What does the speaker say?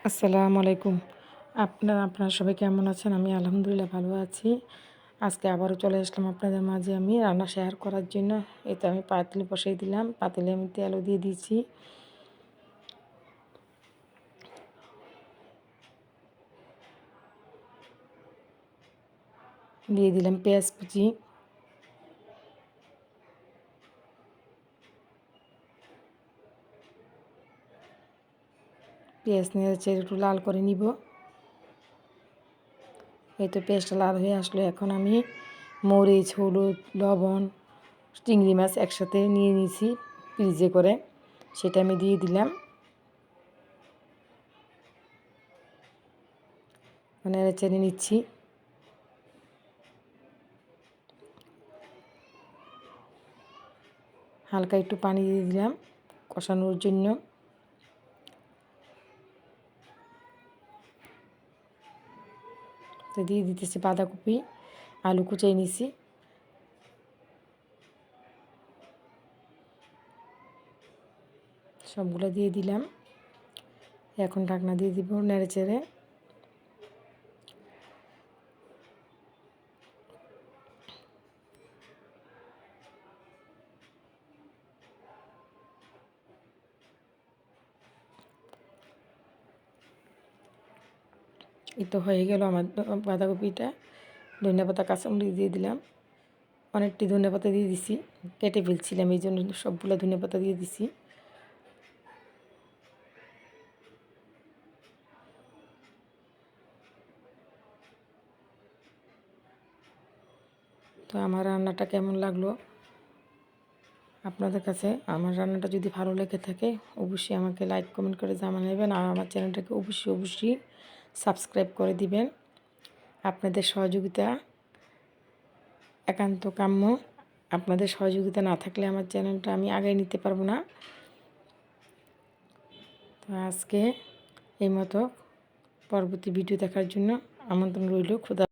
আসসালামু আলাইকুম। আপনারা সবাই কেমন আছেন? আমি আলহামদুলিল্লাহ ভালো আছি। আজকে আবারও চলে আসলাম আপনাদের মাঝে আমি রান্না শেয়ার করার জন্য। এই তো আমি পাতিল বসাই দিলাম। পাতিলে আমি তেলও দিয়ে দিয়েছি। দিয়ে দিলাম পেঁয়াজ কুচি। পেঁয়াজ নেড়েচেড়ে একটু লাল করে নিব। এই তো পেঁয়াজটা লাল হয়ে আসলো। এখন আমি মরিচ, হলুদ, লবণ, চিংড়ি মাছ একসাথে নিয়ে নিয়েছি ফ্রিজে করে। সেটা আমি দিয়ে দিলাম। নেড়েচেড়ে নিচ্ছি। হালকা একটু পানি দিয়ে দিলাম কষানোর জন্য। তো দিয়ে দিতেছি বাঁধাকপি, আলু কুচিয়ে নিছি। সবগুলো দিয়ে দিলাম। এখন ঢাকনা দিয়ে দিব নেড়েচেড়ে। এই তো হয়ে গেল আমার বাঁধাকপিটা। ধনেপাতা কাঁচামরিচ দিয়ে দিলাম। অনেকটি ধনেপাতা দিয়ে দিছি, কেটে ফেলছিলাম এই জন্য সবগুলো ধনেপাতা দিয়ে দিছি। তো আমার রান্নাটা কেমন লাগলো আপনাদের কাছে? আমার রান্নাটা যদি ভালো লেগে থাকে অবশ্যই আমাকে লাইক কমেন্ট করে জানাবেন। আর আমার চ্যানেলটাকে অবশ্যই সাবস্ক্রাইব করে দিবেন। আপনাদের সহযোগিতা একান্ত কাম্য। আপনাদের সহযোগিতা না থাকলে আমার চ্যানেলটা আমি আগায় নিতে পারবো না। তো আজকে এই মতো, পরবর্তী ভিডিও দেখার জন্য আমন্ত্রণ রইল। খোদা।